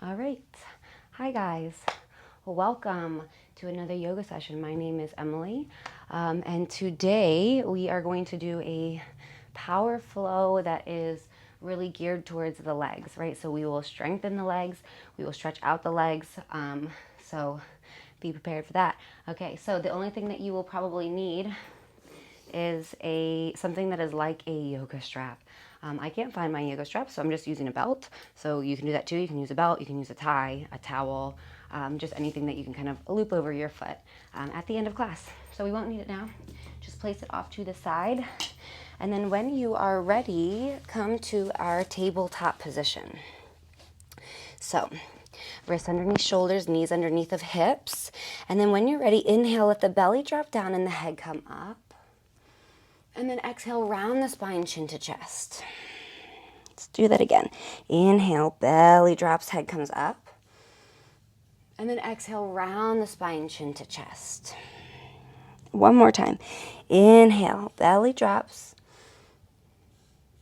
All right. Hi, guys. Welcome to another yoga session. My name is Emily, and today we are going to do a power flow that is really geared towards the legs, right? So we will strengthen the legs, we will stretch out the legs. So be prepared for that. Okay, so the only thing that you will probably need is something that is like a yoga strap. I can't find my yoga strap, so I'm just using a belt. So you can do that too. You can use a belt, you can use a tie, a towel, just anything that you can kind of loop over your foot at the end of class. So we won't need it now. Just place it off to the side. And then when you are ready, come to our tabletop position. So wrists underneath shoulders, knees underneath of hips. And then when you're ready, inhale, let the belly drop down and the head come up. And then exhale, round the spine, chin to chest. Let's do that again. Inhale, belly drops, head comes up. And then exhale, round the spine, chin to chest. One more time. Inhale, belly drops.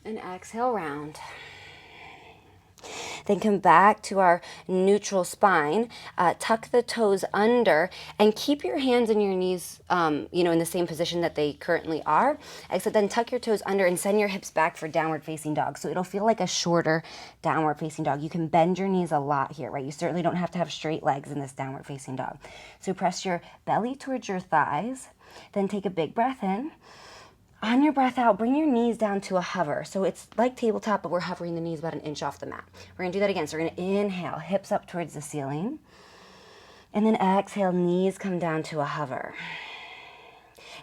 And exhale, round. Then come back to our neutral spine. Tuck the toes under and keep your hands and your knees, in the same position that they currently are. Except then tuck your toes under and send your hips back for downward facing dog. So it'll feel like a shorter downward facing dog. You can bend your knees a lot here, right? You certainly don't have to have straight legs in this downward facing dog. So press your belly towards your thighs. Then take a big breath in. On your breath out, bring your knees down to a hover. So it's like tabletop, but we're hovering the knees about an inch off the mat. We're gonna do that again. So we're gonna inhale, hips up towards the ceiling. And then exhale, knees come down to a hover.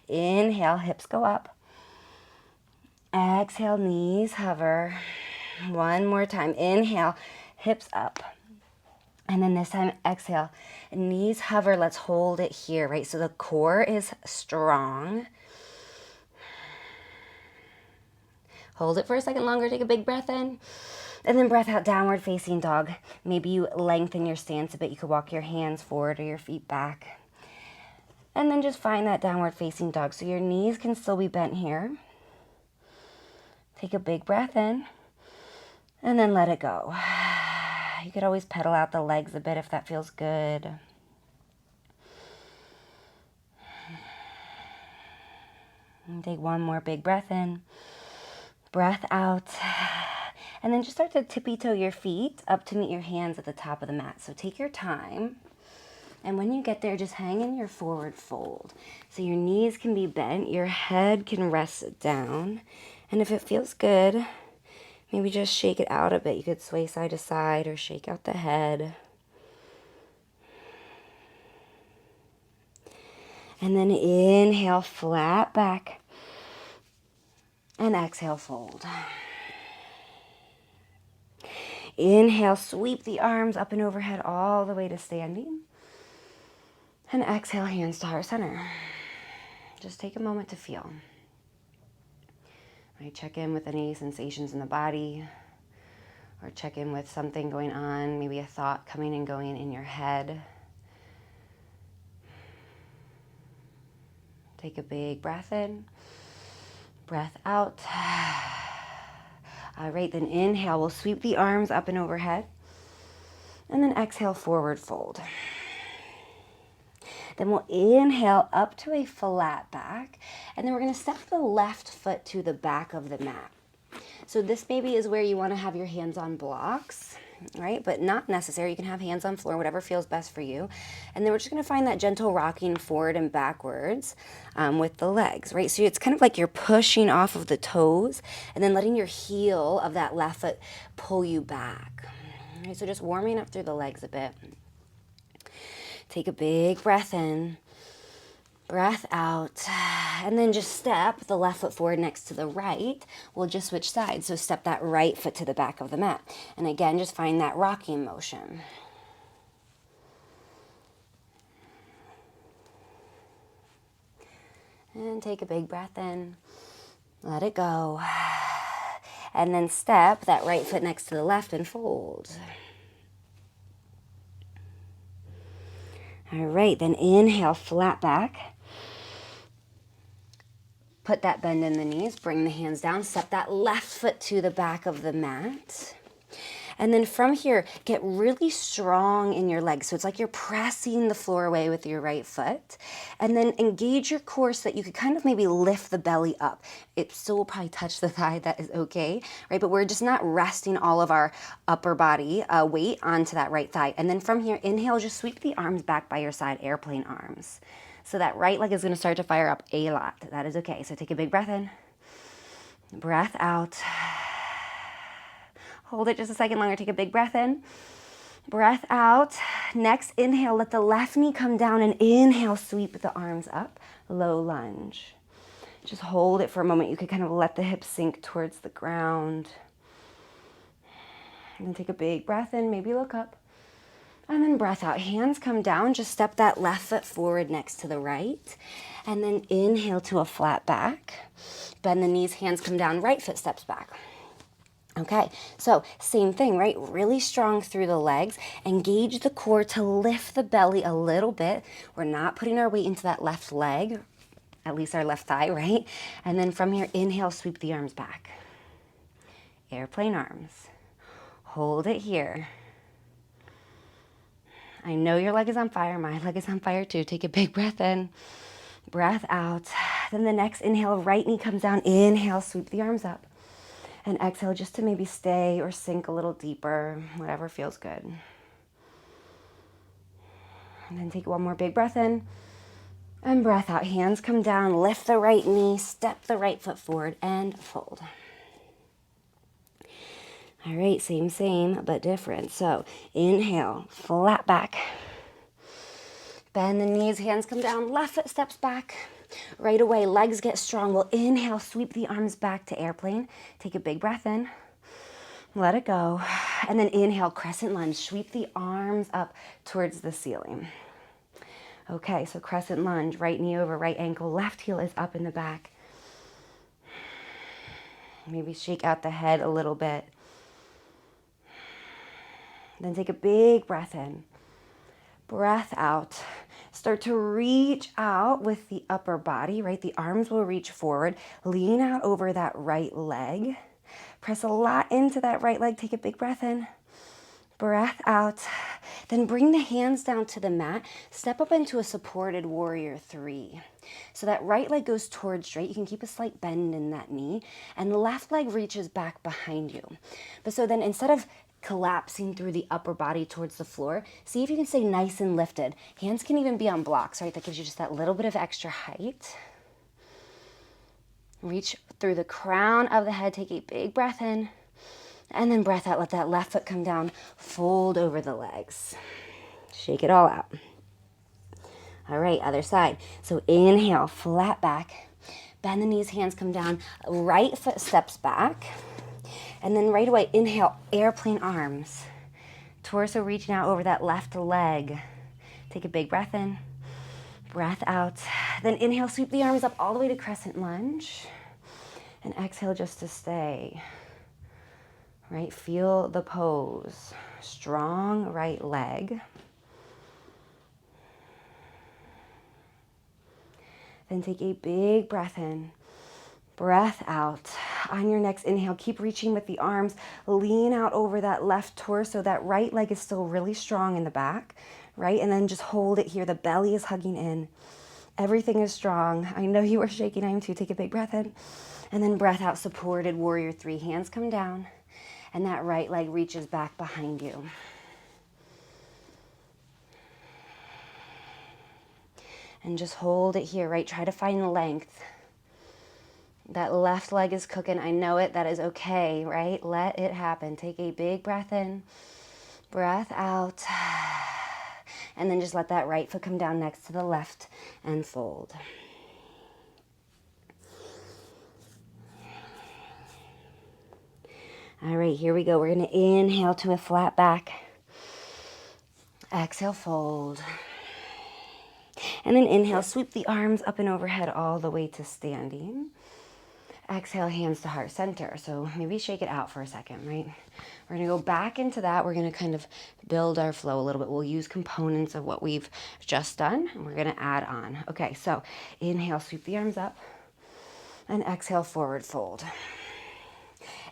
Inhale, hips go up. Exhale, knees hover. One more time. Inhale, hips up. And then this time, exhale, knees hover. Let's hold it here, right? So the core is strong. Hold it for a second longer, take a big breath in, and then breath out, downward facing dog. Maybe you lengthen your stance a bit. You could walk your hands forward or your feet back. And then just find that downward facing dog. So your knees can still be bent here. Take a big breath in, and then let it go. You could always pedal out the legs a bit if that feels good. And take one more big breath in. Breath out, and then just start to tippy toe your feet up to meet your hands at the top of the mat. So take your time, and when you get there, just hang in your forward fold. So your knees can be bent, your head can rest down, and if it feels good, maybe just shake it out a bit. You could sway side to side or shake out the head. And then inhale, flat back. And exhale, fold. Inhale, sweep the arms up and overhead all the way to standing. And exhale, hands to heart center. Just take a moment to feel. Right, check in with any sensations in the body, or check in with something going on, maybe a thought coming and going in your head. Take a big breath in. Breath out. All right, then inhale. We'll sweep the arms up and overhead. And then exhale, forward fold. Then we'll inhale up to a flat back. And then we're going to step the left foot to the back of the mat. So this maybe is where you want to have your hands on blocks, right? But not necessary. You can have hands on floor, whatever feels best for you. And then we're just going to find that gentle rocking forward and backwards with the legs, right? So it's kind of like you're pushing off of the toes and then letting your heel of that left foot pull you back. All right, so just warming up through the legs a bit. Take a big breath in. Breath out, and then just step the left foot forward next to the right. We'll just switch sides. So step that right foot to the back of the mat. And again, just find that rocking motion. And take a big breath in. Let it go. And then step that right foot next to the left and fold. All right, then inhale, flat back. Put that bend in the knees, bring the hands down, step that left foot to the back of the mat. And then from here, get really strong in your legs. So it's like you're pressing the floor away with your right foot. And then engage your core so that you could kind of maybe lift the belly up. It still will probably touch the thigh, that is okay, right? But we're just not resting all of our upper body weight onto that right thigh. And then from here, inhale, just sweep the arms back by your side, airplane arms. So that right leg is gonna start to fire up a lot. That is okay. So take a big breath in, breath out. Hold it just a second longer. Take a big breath in, breath out. Next, inhale, let the left knee come down and inhale, sweep the arms up, low lunge. Just hold it for a moment. You could kind of let the hips sink towards the ground. And then take a big breath in, maybe look up. And then breath out, hands come down, just step that left foot forward next to the right. And then inhale to a flat back. Bend the knees, hands come down, right foot steps back. Okay, so same thing, right? Really strong through the legs. Engage the core to lift the belly a little bit. We're not putting our weight into that left leg, at least our left thigh, right? And then from here, inhale, sweep the arms back. Airplane arms. Hold it here. I know your leg is on fire. My leg is on fire too. Take a big breath in, breath out. Then the next inhale, right knee comes down. Inhale, sweep the arms up. And exhale just to maybe stay or sink a little deeper, whatever feels good. And then take one more big breath in and breath out. Hands come down, lift the right knee, step the right foot forward and fold. All right, same, but different. So inhale, flat back. Bend the knees, hands come down, left foot steps back. Right away, legs get strong. We'll inhale, sweep the arms back to airplane. Take a big breath in, let it go. And then inhale, crescent lunge, sweep the arms up towards the ceiling. Okay, so crescent lunge, right knee over right ankle, left heel is up in the back. Maybe shake out the head a little bit. Then take a big breath in, breath out. Start to reach out with the upper body, right? The arms will reach forward. Lean out over that right leg. Press a lot into that right leg. Take a big breath in, breath out. Then bring the hands down to the mat. Step up into a supported warrior 3. So that right leg goes towards straight. You can keep a slight bend in that knee. And the left leg reaches back behind you. But so then instead of collapsing through the upper body towards the floor, see if you can stay nice and lifted. Hands can even be on blocks, right? That gives you just that little bit of extra height. Reach through the crown of the head, take a big breath in, and then breath out. Let that left foot come down, fold over the legs. Shake it all out. All right, other side. So inhale, flat back, bend the knees, hands come down, right foot steps back. And then right away, inhale, airplane arms. Torso reaching out over that left leg. Take a big breath in, breath out. Then inhale, sweep the arms up all the way to crescent lunge. And exhale just to stay. Right, feel the pose. Strong right leg. Then take a big breath in, breath out. On your next inhale, keep reaching with the arms. Lean out over that left torso. That right leg is still really strong in the back, right? And then just hold it here. The belly is hugging in. Everything is strong. I know you are shaking. I am too. Take a big breath in. And then breath out, supported warrior 3. Hands come down. And that right leg reaches back behind you. And just hold it here, right? Try to find length. That left leg is cooking. I know it. That is okay, right? Let it happen. Take a big breath in, breath out. And then just let that right foot come down next to the left and fold. All right, here we go. We're going to inhale to a flat back. Exhale, fold. And then inhale, sweep the arms up and overhead all the way to standing. Exhale, hands to heart center. So maybe shake it out for a second, right? We're going to go back into that. We're going to kind of build our flow a little bit. We'll use components of what we've just done, and we're going to add on. Okay, so inhale, sweep the arms up, and exhale, forward fold.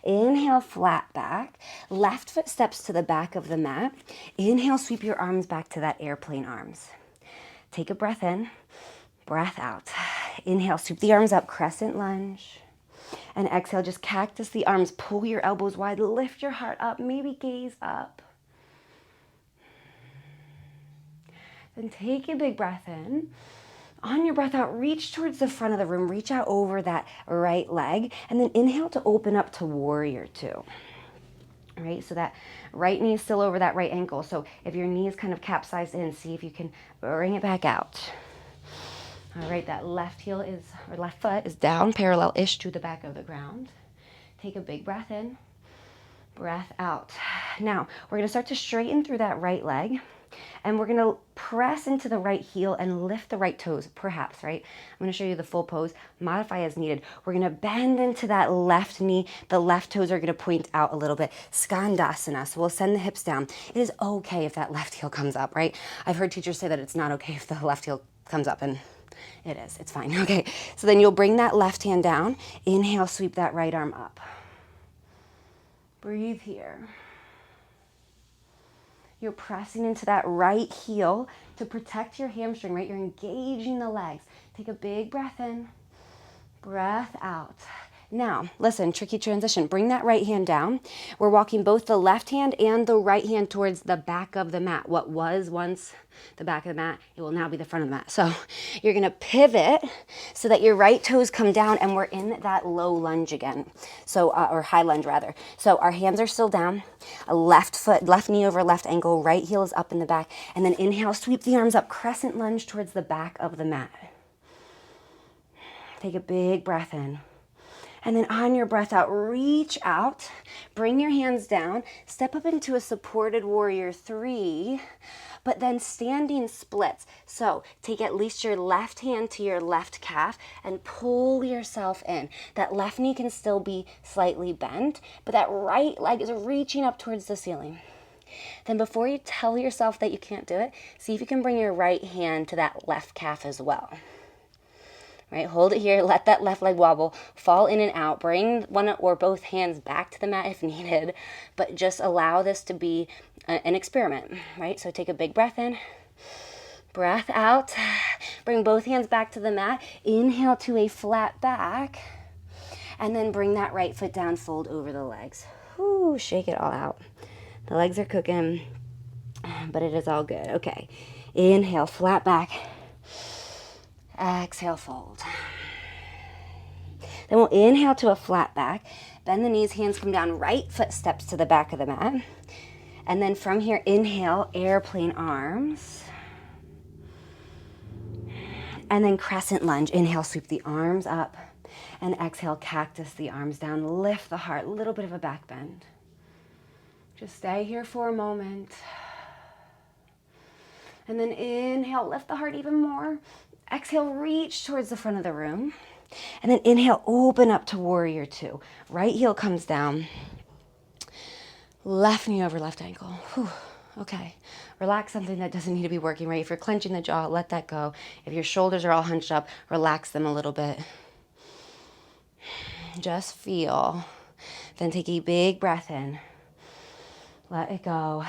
Inhale, flat back. Left foot steps to the back of the mat. Inhale, sweep your arms back to that airplane arms. Take a breath in, breath out. Inhale, sweep the arms up, crescent lunge. And exhale, just cactus the arms. Pull your elbows wide, lift your heart up, maybe gaze up. Then take a big breath in. On your breath out, reach towards the front of the room. Reach out over that right leg. And then inhale to open up to warrior two. Right, so that right knee is still over that right ankle. So if your knee is kind of capsized in, see if you can bring it back out. All right, that left foot is down, parallel-ish to the back of the ground. Take a big breath in, breath out. Now, we're gonna start to straighten through that right leg, and we're gonna press into the right heel and lift the right toes, perhaps, right? I'm gonna show you the full pose, modify as needed. We're gonna bend into that left knee. The left toes are gonna point out a little bit. Skandasana, so we'll send the hips down. It is okay if that left heel comes up, right? I've heard teachers say that it's not okay if the left heel comes up, and it is, it's fine, okay. So then you'll bring that left hand down. Inhale, sweep that right arm up. Breathe here. You're pressing into that right heel to protect your hamstring, right? You're engaging the legs. Take a big breath in, breath out. Now, listen, tricky transition. Bring that right hand down. We're walking both the left hand and the right hand towards the back of the mat. What was once the back of the mat, it will now be the front of the mat. So you're going to pivot so that your right toes come down and we're in that low lunge again. So, or high lunge rather. So our hands are still down. A left knee over left ankle, right heel is up in the back. And then inhale, sweep the arms up, crescent lunge towards the back of the mat. Take a big breath in. And then on your breath out, reach out, bring your hands down, step up into a supported warrior three, but then standing splits. So take at least your left hand to your left calf and pull yourself in. That left knee can still be slightly bent, but that right leg is reaching up towards the ceiling. Then before you tell yourself that you can't do it, see if you can bring your right hand to that left calf as well. Right, hold it here, let that left leg wobble, fall in and out, bring one or both hands back to the mat if needed, but just allow this to be an experiment, right? So take a big breath in, breath out, bring both hands back to the mat, inhale to a flat back, and then bring that right foot down, fold over the legs. Whoo, shake it all out. The legs are cooking, but it is all good. Okay, inhale, flat back. Exhale, fold. Then we'll inhale to a flat back. Bend the knees, hands come down, right foot steps to the back of the mat. And then from here, inhale, airplane arms. And then crescent lunge. Inhale, sweep the arms up. And exhale, cactus the arms down. Lift the heart, a little bit of a back bend. Just stay here for a moment. And then inhale, lift the heart even more. Exhale, reach towards the front of the room. And then inhale, open up to warrior two. Right heel comes down. Left knee over left ankle. Whew. Okay. Relax something that doesn't need to be working, right? If you're clenching the jaw, let that go. If your shoulders are all hunched up, relax them a little bit. Just feel. Then take a big breath in. Let it go.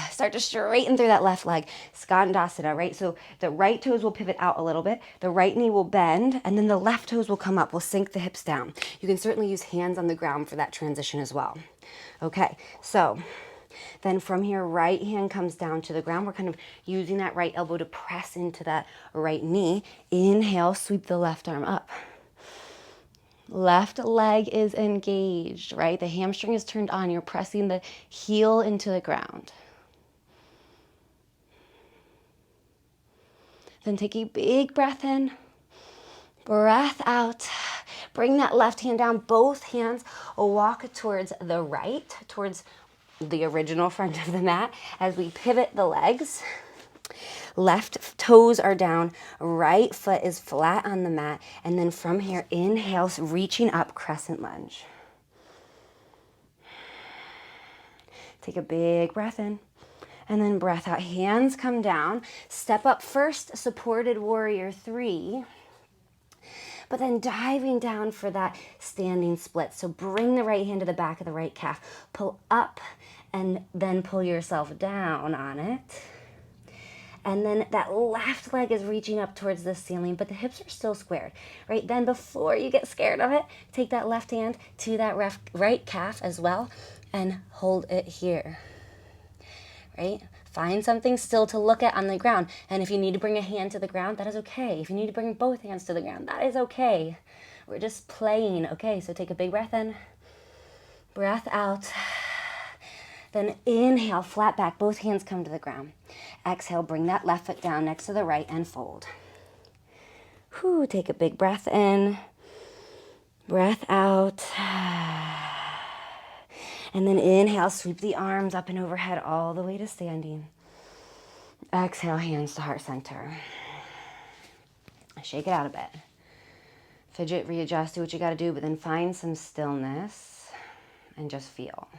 Start to straighten through that left leg. Skandasana, right? So the right toes will pivot out a little bit. The right knee will bend, and then the left toes will come up. We'll sink the hips down. You can certainly use hands on the ground for that transition as well. Okay, so then from here, right hand comes down to the ground. We're kind of using that right elbow to press into that right knee. Inhale, sweep the left arm up. Left leg is engaged, right? The hamstring is turned on. You're pressing the heel into the ground. Then take a big breath in, breath out. Bring that left hand down. Both hands will walk towards the right, towards the original front of the mat as we pivot the legs. Left toes are down, right foot is flat on the mat, and then from here, inhale, reaching up, crescent lunge. Take a big breath in, and then breath out. Hands come down, step up first, supported warrior three. but then diving down for that standing split. So bring the right hand to the back of the right calf, pull up, and then pull yourself down on it. And then that left leg is reaching up towards the ceiling, but the hips are still squared, right? Then before you get scared of it, take that left hand to that right calf as well and hold it here, right? Find something still to look at on the ground. And if you need to bring a hand to the ground, that is okay. If you need to bring both hands to the ground, that is okay. We're just playing, okay? So take a big breath in, breath out. Then inhale, flat back, both hands come to the ground. Exhale, bring that left foot down next to the right and fold. Whew, take a big breath in, breath out. And then inhale, sweep the arms up and overhead all the way to standing. Exhale, hands to heart center. Shake it out a bit. Fidget, readjust, do what you gotta do, but then find some stillness and just feel.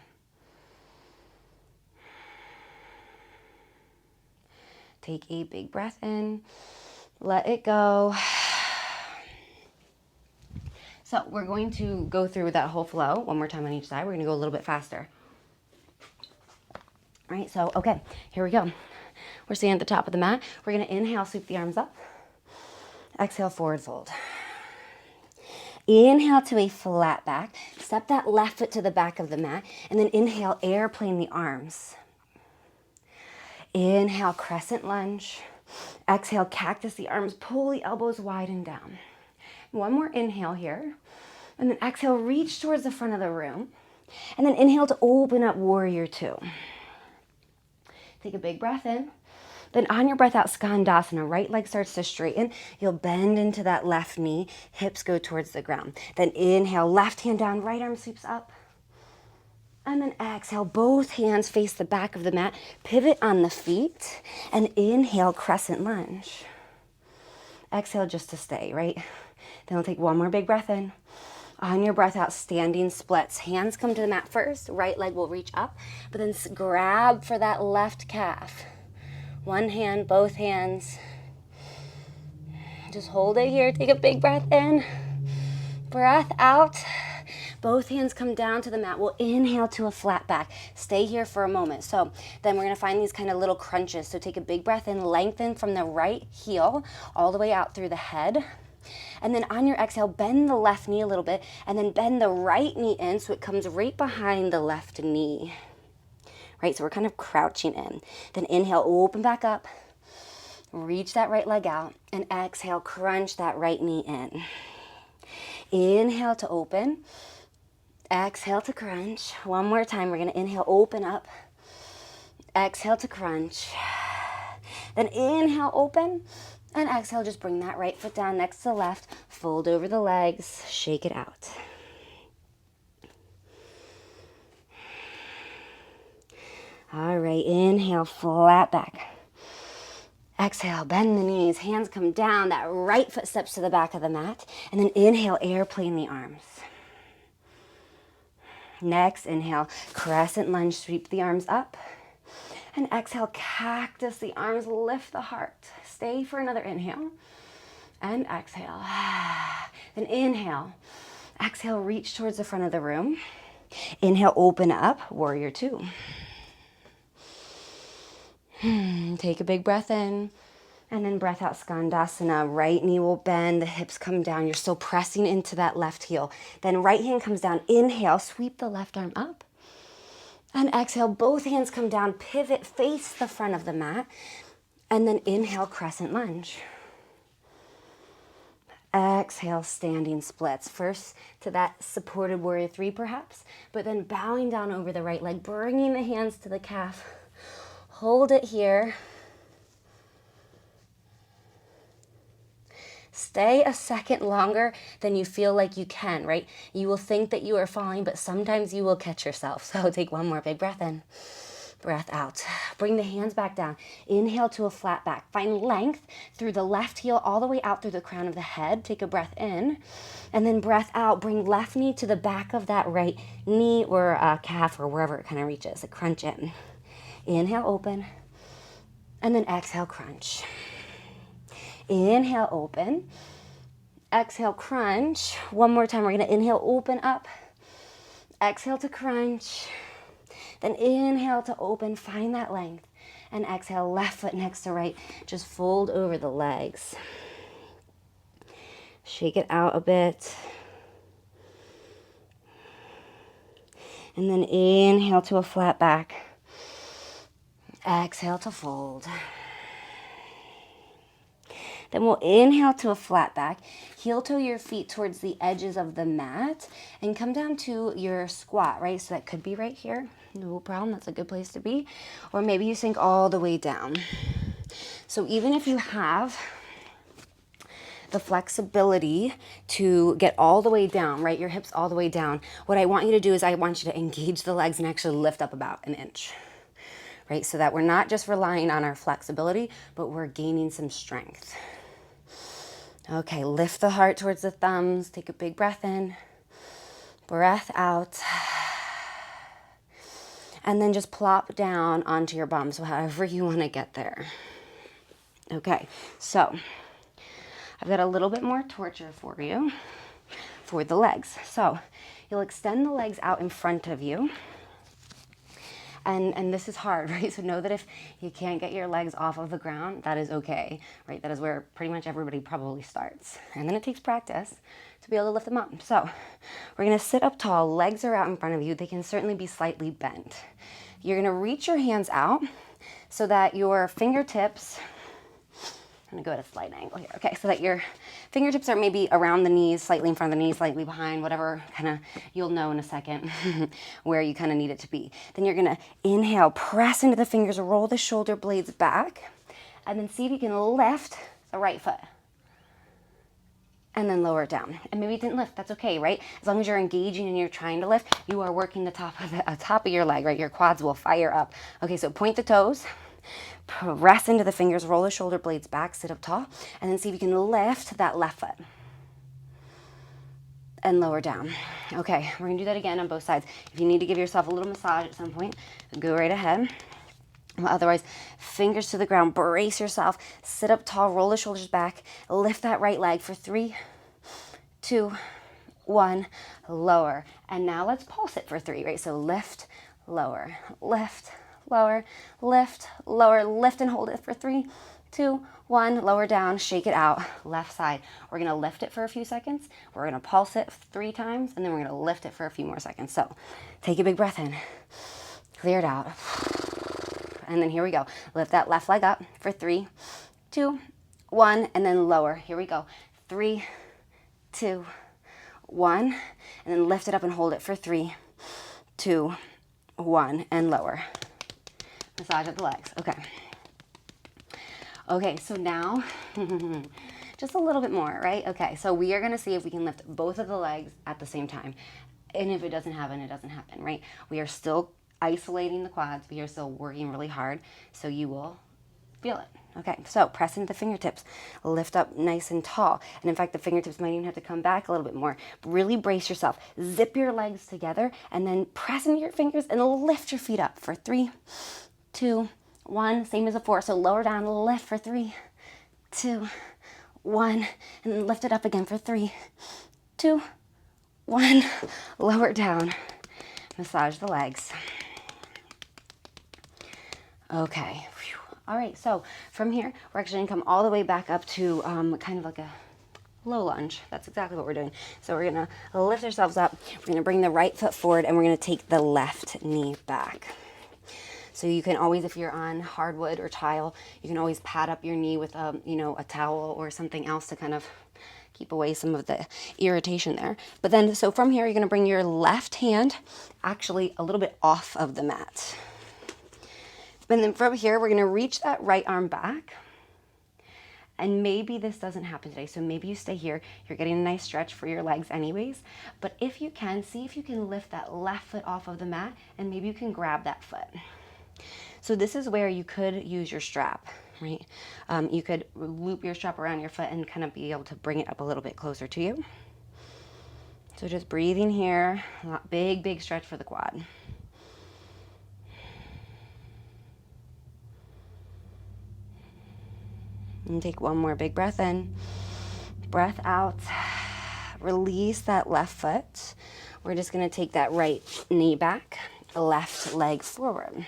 Take a big breath in, let it go. So we're going to go through that whole flow one more time on each side. We're gonna go a little bit faster. All right, so, okay, here we go. We're standing at the top of the mat. We're gonna inhale, sweep the arms up. Exhale, forward fold. Inhale to a flat back. Step that left foot to the back of the mat, and then inhale, airplane the arms. Inhale, crescent lunge. Exhale, cactus the arms, pull the elbows wide and down. One more inhale here. And then exhale, reach towards the front of the room. And then inhale to open up warrior two. Take a big breath in. Then on your breath out, Skandasana, right leg starts to straighten. You'll bend into that left knee, hips go towards the ground. Then inhale, left hand down, right arm sweeps up. And then exhale, both hands face the back of the mat, pivot on the feet, and inhale, crescent lunge. Exhale just to stay, right? Then we'll take one more big breath in. On your breath out, standing splits. Hands come to the mat first, right leg will reach up, but then grab for that left calf. One hand, both hands. Just hold it here, take a big breath in, breath out. Both hands come down to the mat. We'll inhale to a flat back. Stay here for a moment. So then we're gonna find these kind of little crunches. So take a big breath in, lengthen from the right heel all the way out through the head. And then on your exhale, bend the left knee a little bit and then bend the right knee in so it comes right behind the left knee. Right, so we're kind of crouching in. Then inhale, open back up. Reach that right leg out and exhale, crunch that right knee in. Inhale to open. Exhale to crunch. One more time. We're going to inhale, open up. Exhale to crunch. Then inhale, open. And exhale, just bring that right foot down next to the left. Fold over the legs. Shake it out. All right. Inhale, flat back. Exhale, bend the knees. Hands come down. That right foot steps to the back of the mat. And then inhale, airplane the arms. Next, inhale, crescent lunge, sweep the arms up. And exhale, cactus the arms, lift the heart. Stay for another inhale. And exhale. Then inhale. Exhale, reach towards the front of the room. Inhale, open up, warrior two. Take a big breath in. And then breath out, Skandasana. Right knee will bend, the hips come down. You're still pressing into that left heel. Then right hand comes down. Inhale, sweep the left arm up. And exhale, both hands come down, pivot, face the front of the mat. And then inhale, crescent lunge. Exhale, standing splits. First to that supported warrior three perhaps, but then bowing down over the right leg, bringing the hands to the calf. Hold it here. Stay a second longer than you feel like you can, right? You will think that you are falling, but sometimes you will catch yourself. So take one more big breath in, breath out. Bring the hands back down. Inhale to a flat back. Find length through the left heel all the way out through the crown of the head. Take a breath in, and then breath out. Bring left knee to the back of that right knee or calf or wherever it kind of reaches. Crunch in. Inhale, open, and then exhale, crunch. Inhale, open. Exhale, crunch. One more time, we're gonna inhale, open up. Exhale to crunch. Then inhale to open, find that length. And exhale, left foot next to right. Just fold over the legs. Shake it out a bit. And then inhale to a flat back. Exhale to fold. Then we'll inhale to a flat back. Heel toe your feet towards the edges of the mat and come down to your squat, right? So that could be right here. No problem, that's a good place to be. Or maybe you sink all the way down. So even if you have the flexibility to get all the way down, right? Your hips all the way down. What I want you to do is I want you to engage the legs and actually lift up about an inch, right? So that we're not just relying on our flexibility, but we're gaining some strength. Okay, lift the heart towards the thumbs. Take a big breath in, breath out. And then just plop down onto your bum, so however you want to get there. Okay, so I've got a little bit more torture for you for the legs. So you'll extend the legs out in front of you. And this is hard, right? So know that if you can't get your legs off of the ground, that is okay, right? That is where pretty much everybody probably starts. And then it takes practice to be able to lift them up. So we're gonna sit up tall, legs are out in front of you. They can certainly be slightly bent. You're gonna reach your hands out so that your fingertips, I'm gonna go at a slight angle here. Okay, so that your fingertips are maybe around the knees, slightly in front of the knees, slightly behind, whatever kind of, you'll know in a second where you kind of need it to be. Then you're gonna inhale, press into the fingers, roll the shoulder blades back, and then see if you can lift the right foot. And then lower it down. And maybe it didn't lift, that's okay, right? As long as you're engaging and you're trying to lift, you are working the top of your leg, right? Your quads will fire up. Okay, so point the toes, press into the fingers, roll the shoulder blades back, sit up tall, and then see if you can lift that left foot. And lower down. Okay, we're gonna do that again on both sides. If you need to give yourself a little massage at some point, go right ahead. Otherwise, fingers to the ground, brace yourself, sit up tall, roll the shoulders back, lift that right leg for 3, 2, 1, lower. And now let's pulse it for 3, right? So lift, lower, lift, lower, lift, lower, lift and hold it for 3, 2, 1, lower down, shake it out, left side. We're gonna lift it for a few seconds, we're gonna pulse it 3 times, and then we're gonna lift it for a few more seconds. So take a big breath in, clear it out. And then here we go. Lift that left leg up for 3, 2, 1, and then lower. Here we go. 3, 2, 1, and then lift it up and hold it for 3, 2, 1, and lower. Massage up the legs. Okay. Okay, so now, just a little bit more, right? Okay, so we are gonna see if we can lift both of the legs at the same time. And if it doesn't happen, it doesn't happen, right? We are still isolating the quads, but you're still working really hard, so you will feel it. Okay, so press into the fingertips, lift up nice and tall. And in fact, the fingertips might even have to come back a little bit more. Really brace yourself. Zip your legs together and then press into your fingers and lift your feet up for 3, 2, 1, same as before. So lower down, lift for 3, 2, 1, and then lift it up again for 3, 2, 1, lower down. Massage the legs. Okay, all right, so from here, we're actually gonna come all the way back up to kind of like a low lunge. That's exactly what we're doing. So we're gonna lift ourselves up, we're gonna bring the right foot forward, and we're gonna take the left knee back. So you can always, if you're on hardwood or tile, you can always pad up your knee with a towel or something else to kind of keep away some of the irritation there. But then, so from here, you're gonna bring your left hand actually a little bit off of the mat. And then from here, we're gonna reach that right arm back. And maybe this doesn't happen today, so maybe you stay here. You're getting a nice stretch for your legs anyways. But if you can, see if you can lift that left foot off of the mat, and maybe you can grab that foot. So this is where you could use your strap, right? You could loop your strap around your foot and kind of be able to bring it up a little bit closer to you. So just breathing here, big, big stretch for the quad. And take one more big breath in. Breath out. Release that left foot. We're just going to take that right knee back, left leg forward.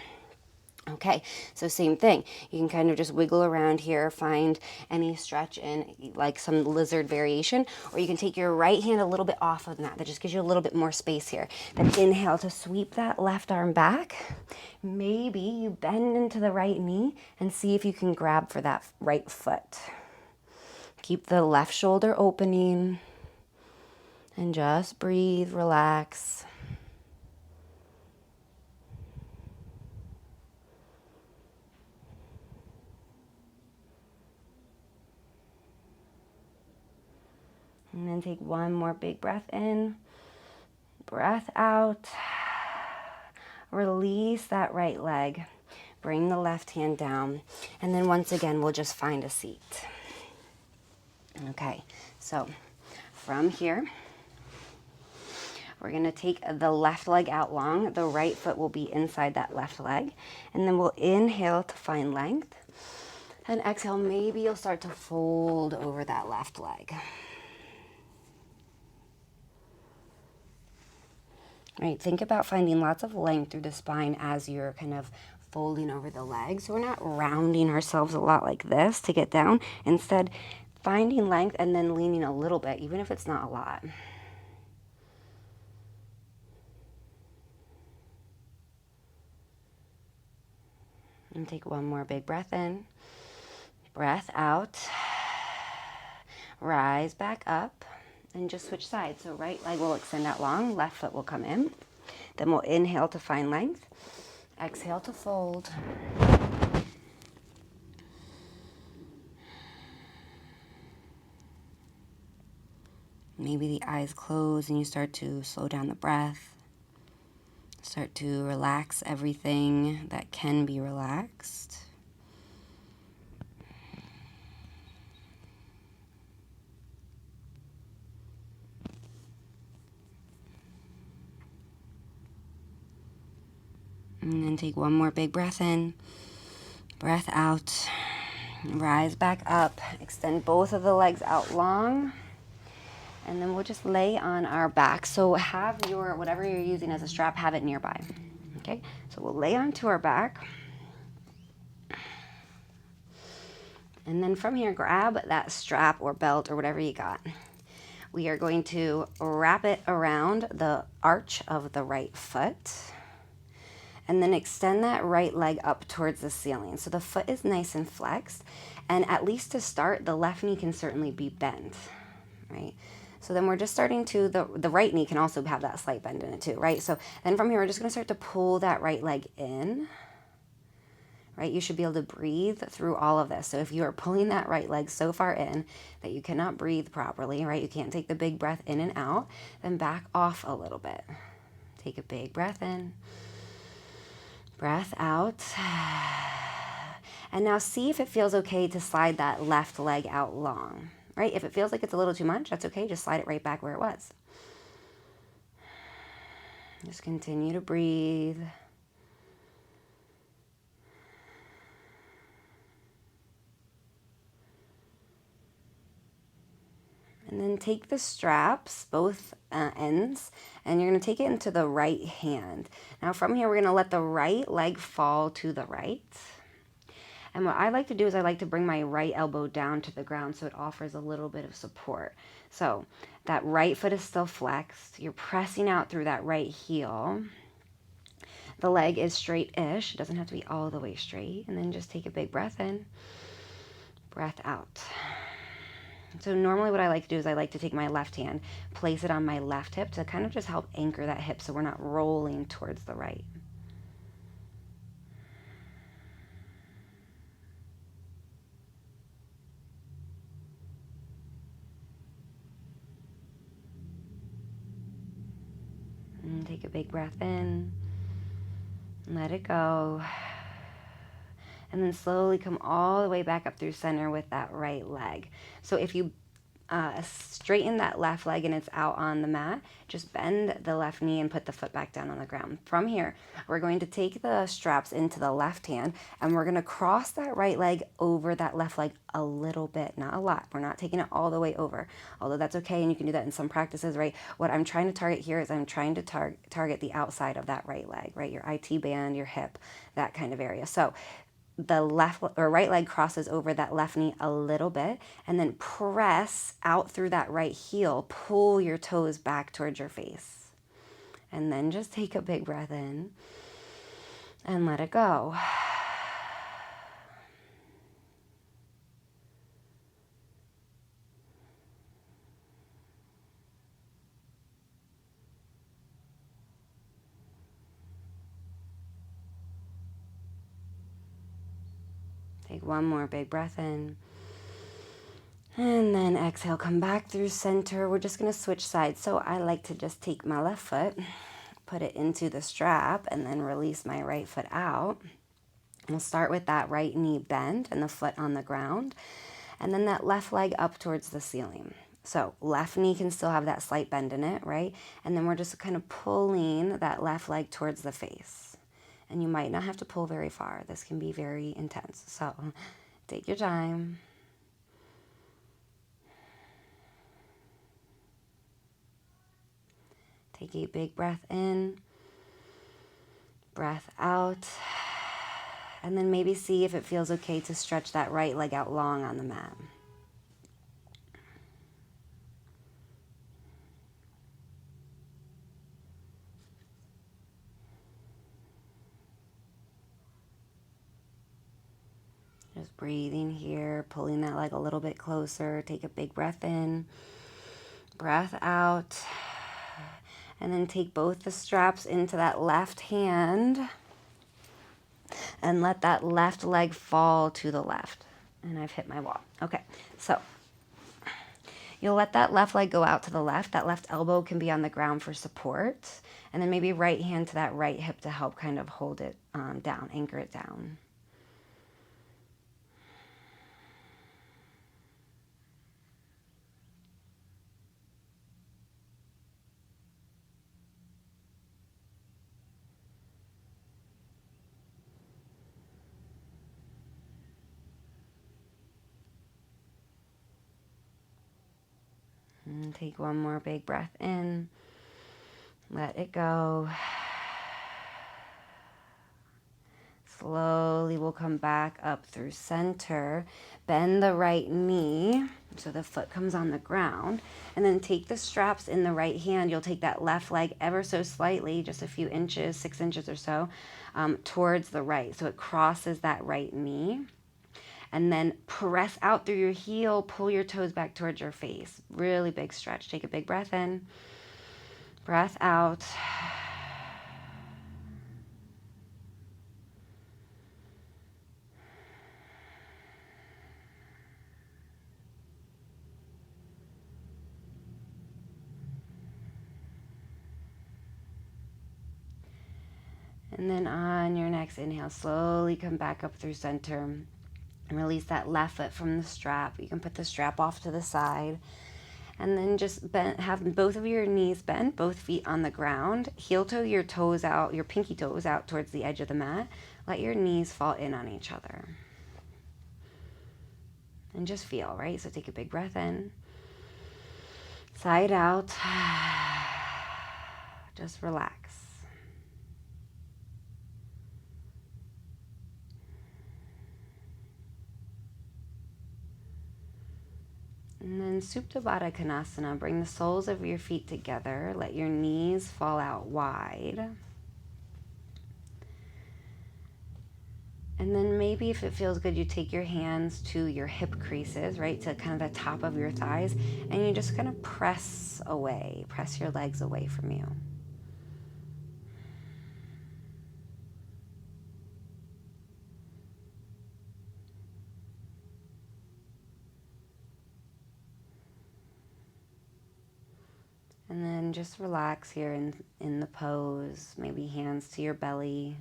Okay, so same thing. You can kind of just wiggle around here, find any stretch in like some lizard variation, or you can take your right hand a little bit off of that. That just gives you a little bit more space here. Then inhale to sweep that left arm back. Maybe you bend into the right knee and see if you can grab for that right foot. Keep the left shoulder opening and just breathe, relax. And then take one more big breath in, breath out. Release that right leg. Bring the left hand down. And then once again, we'll just find a seat. Okay, so from here, we're going to take the left leg out long. The right foot will be inside that left leg. And then we'll inhale to find length. And exhale, maybe you'll start to fold over that left leg. Right, think about finding lots of length through the spine as you're kind of folding over the legs. So we're not rounding ourselves a lot like this to get down. Instead, finding length and then leaning a little bit, even if it's not a lot. And take one more big breath in, breath out, rise back up. And just switch sides. So right leg will extend out long, left foot will come in. Then we'll inhale to find length. Exhale to fold. Maybe the eyes close and you start to slow down the breath. Start to relax everything that can be relaxed. And then take one more big breath in, breath out, rise back up, extend both of the legs out long, and then we'll just lay on our back. So have your, whatever you're using as a strap, have it nearby. Okay, so we'll lay onto our back. And then from here, grab that strap or belt or whatever you got. We are going to wrap it around the arch of the right foot. And then extend that right leg up towards the ceiling. So the foot is nice and flexed. And at least to start, the left knee can certainly be bent, right? So then we're just starting to, the right knee can also have that slight bend in it too, right? So then from here, we're just gonna start to pull that right leg in, right? You should be able to breathe through all of this. So if you are pulling that right leg so far in that you cannot breathe properly, right? You can't take the big breath in and out, then back off a little bit. Take a big breath in. Breath out. And now see if it feels okay to slide that left leg out long, right? If it feels like it's a little too much, that's okay. Just slide it right back where it was. Just continue to breathe. And then take the straps, both ends, and you're going to take it into the right hand. Now from here, we're going to let the right leg fall to the right. And what I like to do is I like to bring my right elbow down to the ground so it offers a little bit of support. So that right foot is still flexed. You're pressing out through that right heel. The leg is straight-ish. It doesn't have to be all the way straight. And then just take a big breath in, breath out. So normally what I like to do is I like to take my left hand, place it on my left hip to kind of just help anchor that hip so we're not rolling towards the right. And take a big breath in, let it go. And then slowly come all the way back up through center with that right leg. So if you straighten that left leg and it's out on the mat, just bend the left knee and put the foot back down on the ground. From here, we're going to take the straps into the left hand and we're going to cross that right leg over that left leg a little bit, not a lot. We're not taking it all the way over, although that's okay and you can do that in some practices, right? What I'm trying to target here is I'm trying to target the outside of that right leg, right? Your IT band, your hip, that kind of area. So the left or right leg crosses over that left knee a little bit and then press out through that right heel, pull your toes back towards your face. And then just take a big breath in and let it go. Take one more big breath in. And then exhale, come back through center. We're just going to switch sides. So I like to just take my left foot, put it into the strap, and then release my right foot out. We'll start with that right knee bent and the foot on the ground, and then that left leg up towards the ceiling. So left knee can still have that slight bend in it, right? And then we're just kind of pulling that left leg towards the face. And you might not have to pull very far. This can be very intense. So take your time. Take a big breath in, breath out, and then maybe see if it feels okay to stretch that right leg out long on the mat. Just breathing here, pulling that leg a little bit closer. Take a big breath in, breath out. And then take both the straps into that left hand and let that left leg fall to the left. And I've hit my wall. Okay, so you'll let that left leg go out to the left. That left elbow can be on the ground for support. And then maybe right hand to that right hip to help kind of hold it down, anchor it down. And take one more big breath in. Let it go. Slowly we'll come back up through center. Bend the right knee so the foot comes on the ground. And then take the straps in the right hand. You'll take that left leg ever so slightly, just a few inches, 6 inches or so, towards the right. So it crosses that right knee. And then press out through your heel, pull your toes back towards your face. Really big stretch. Take a big breath in, breath out. And then on your next inhale, slowly come back up through center. And release that left foot from the strap. You can put the strap off to the side. And then just bend, have both of your knees bent, both feet on the ground. Heel toe your toes out, your pinky toes out towards the edge of the mat. Let your knees fall in on each other. And just feel, right? So take a big breath in. Side out. Just relax. And then Supta Baddha Konasana, bring the soles of your feet together. Let your knees fall out wide. And then maybe if it feels good, you take your hands to your hip creases, right, to kind of the top of your thighs, and you just kind of press away, press your legs away from you. And then just relax here in the pose, maybe hands to your belly.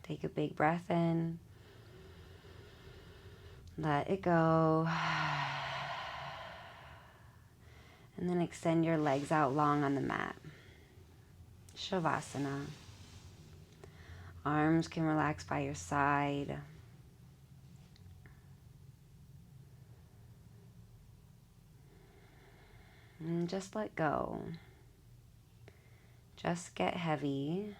Take a big breath in. Let it go. And then extend your legs out long on the mat. Shavasana. Arms can relax by your side. And just let go. Just get heavy.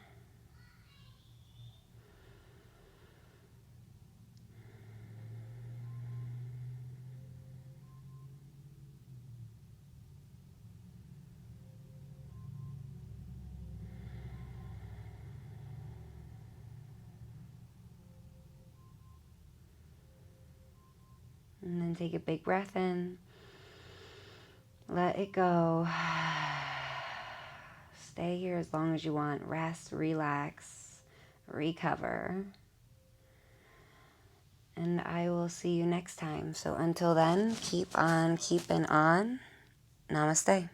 And then take a big breath in. Let it go. Stay here as long as you want. Rest, relax, recover. And I will see you next time. So until then, keep on keeping on. Namaste.